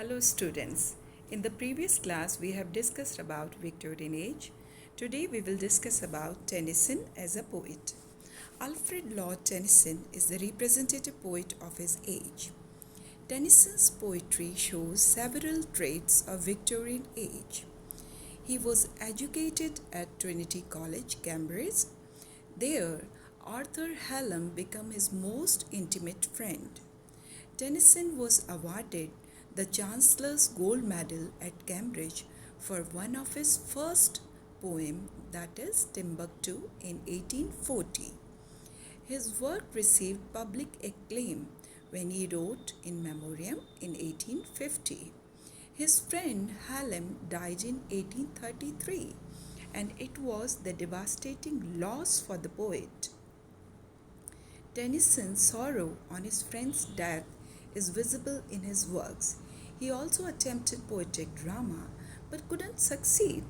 Hello students. In the previous class we have discussed about Victorian age. Today we will discuss about Tennyson as a poet. Alfred Lord Tennyson is the representative poet of his age. Tennyson's poetry shows several traits of Victorian age. He was educated at Trinity College, Cambridge. There, Arthur Hallam became his most intimate friend. Tennyson was awarded the Chancellor's Gold Medal at Cambridge for one of his first poem, that is Timbuktu, in 1840. His work received public acclaim when he wrote In Memoriam in 1850. His friend Hallam died in 1833, and it was the devastating loss for the poet. Tennyson's sorrow on his friend's death is visible in his works. He also attempted poetic drama but couldn't succeed.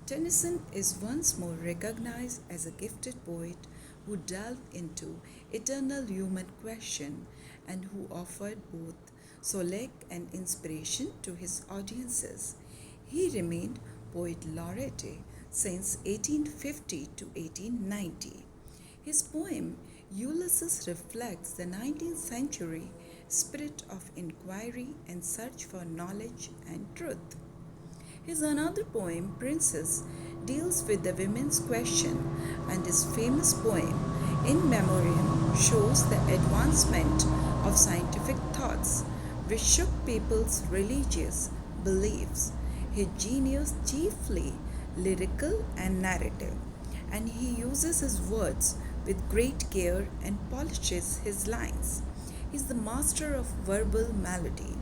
Tennyson is once more recognized as a gifted poet who delved into eternal human question and who offered both solace and inspiration to his audiences. He remained poet laureate since 1850 to 1890. His poem Ulysses reflects the 19th century spirit of inquiry and search for knowledge and truth. His another poem, Princess, deals with the women's question, and his famous poem, In Memoriam, shows the advancement of scientific thoughts, which shook people's religious beliefs. His genius chiefly lyrical and narrative, and he uses his words with great care and polishes his lines. He is the master of verbal melody.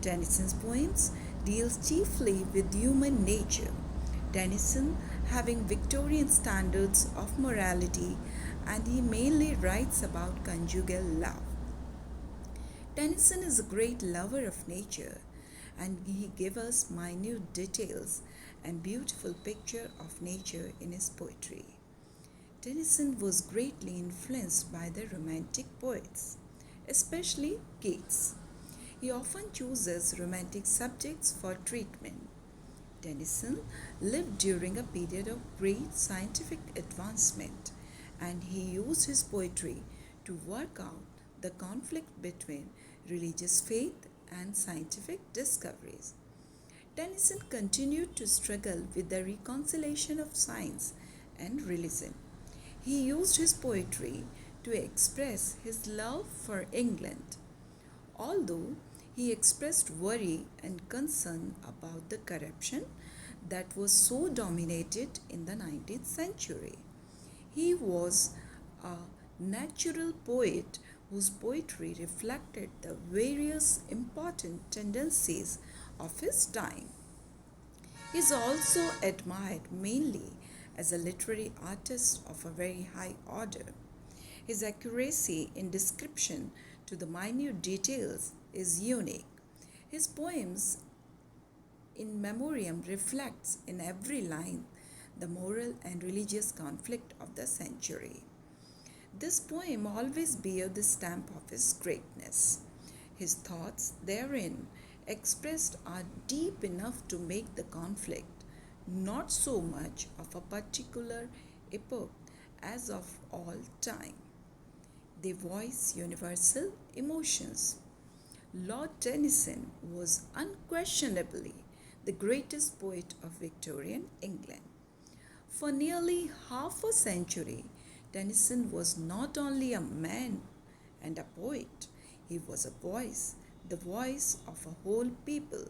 Tennyson's poems deals chiefly with human nature. Tennyson having Victorian standards of morality, and he mainly writes about conjugal love. Tennyson is a great lover of nature, and he gives us minute details and beautiful picture of nature in his poetry. Tennyson was greatly influenced by the Romantic poets, especially Keats. He often chooses romantic subjects for treatment. Tennyson lived during a period of great scientific advancement, and he used his poetry to work out the conflict between religious faith and scientific discoveries. Tennyson continued to struggle with the reconciliation of science and religion. He used his poetry to express his love for England, although he expressed worry and concern about the corruption that was so dominated in the 19th century. He was a natural poet whose poetry reflected the various important tendencies of his time. He is also admired mainly as a literary artist of a very high order. His accuracy in description to the minute details is unique. His poems In Memoriam reflects in every line the moral and religious conflict of the century. This poem always bears the stamp of his greatness. His thoughts therein expressed are deep enough to make the conflict not so much of a particular epoch as of all time. They voice universal emotions. Lord Tennyson was unquestionably the greatest poet of Victorian England. For nearly half a century, Tennyson was not only a man and a poet, he was a voice, the voice of a whole people,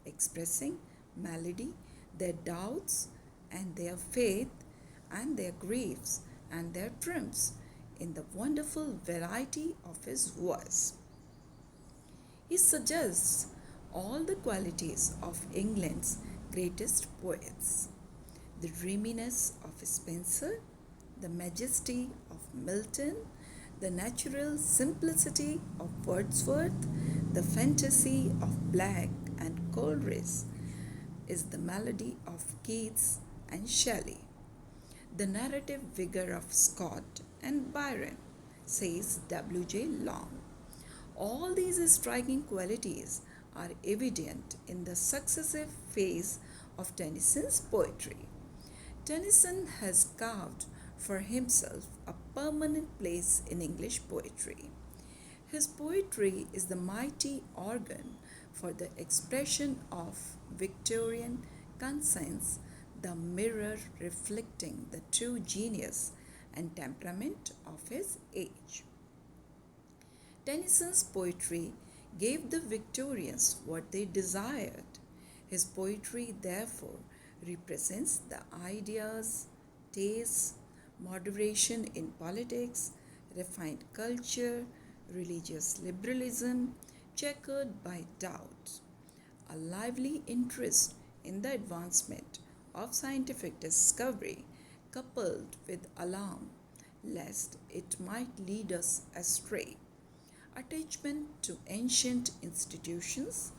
expressing melody, their doubts and their faith and their griefs and their triumphs in the wonderful variety of his voice. He suggests all the qualities of England's greatest poets: the dreaminess of Spenser, the majesty of Milton, the natural simplicity of Wordsworth, the fantasy of Black and Coleridge is the melody of Keats and Shelley. The narrative vigor of Scott and Byron, says W.J. Long. All these striking qualities are evident in the successive phase of Tennyson's poetry. Tennyson has carved for himself a permanent place in English poetry. His poetry is the mighty organ for the expression of Victorian conscience, the mirror reflecting the true genius and temperament of his age. Tennyson's poetry gave the Victorians what they desired. His poetry, therefore, represents the ideas, tastes, moderation in politics, refined culture, religious liberalism, checkered by doubt, a lively interest in the advancement of scientific discovery, coupled with alarm lest it might lead us astray, attachment to ancient institutions,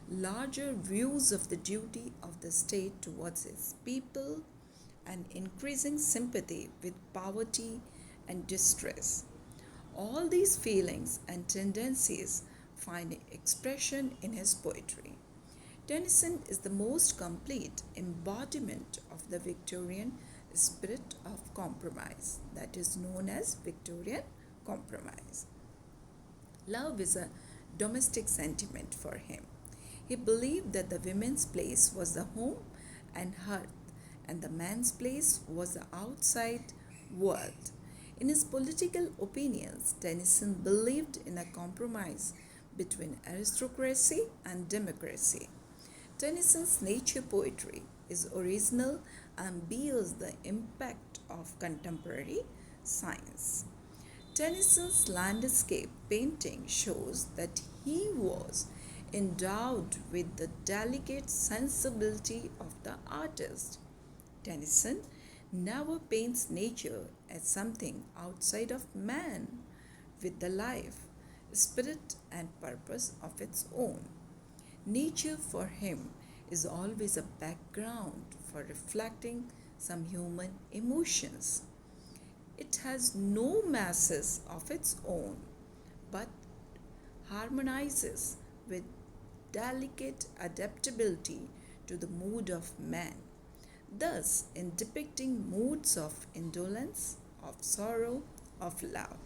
larger views of the duty of the state towards its people, and increasing sympathy with poverty and distress. All these feelings and tendencies find expression in his poetry. Tennyson is the most complete embodiment of the Victorian spirit of compromise, that is known as Victorian compromise. Love is a domestic sentiment for him. He believed that the woman's place was the home and hearth, and the man's place was the outside world. In his political opinions, Tennyson believed in a compromise between aristocracy and democracy. Tennyson's nature poetry is original and bears the impact of contemporary science. Tennyson's landscape painting shows that he was endowed with the delicate sensibility of the artist. Tennyson never paints nature as something outside of man, with the life, spirit, and purpose of its own. Nature for him is always a background for reflecting some human emotions. It has no masses of its own, but harmonizes with delicate adaptability to the mood of man. Thus, in depicting moods of indolence, of sorrow, of love,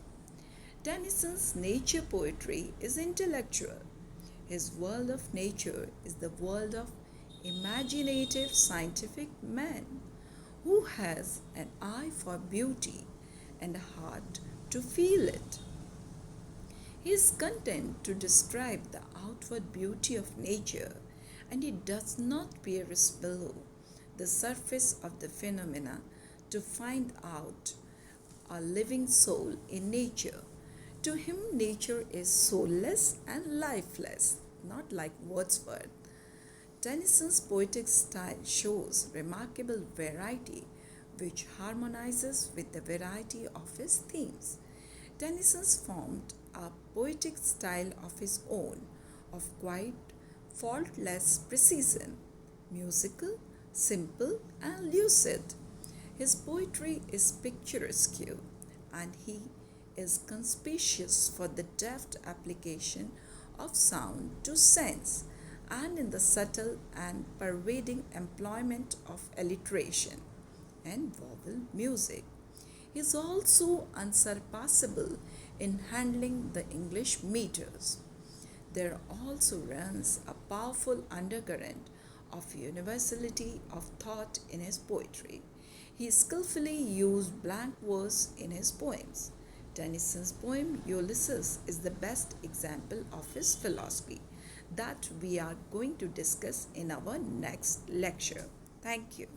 Tennyson's nature poetry is intellectual. His world of nature is the world of imaginative scientific man who has an eye for beauty and a heart to feel it. He is content to describe the outward beauty of nature, and he does not pierce below the surface of the phenomena to find out a living soul in nature. To him, nature is soulless and lifeless, not like Wordsworth. Tennyson's poetic style shows remarkable variety, which harmonizes with the variety of his themes. Tennyson formed a poetic style of his own, of quite faultless precision, musical, simple, and lucid. His poetry is picturesque, and he is conspicuous for the deft application of sound to sense and in the subtle and pervading employment of alliteration and vowel music. He is also unsurpassable in handling the English meters. There also runs a powerful undercurrent of universality of thought in his poetry. He skillfully used blank verse in his poems. Tennyson's poem Ulysses is the best example of his philosophy that we are going to discuss in our next lecture. Thank you.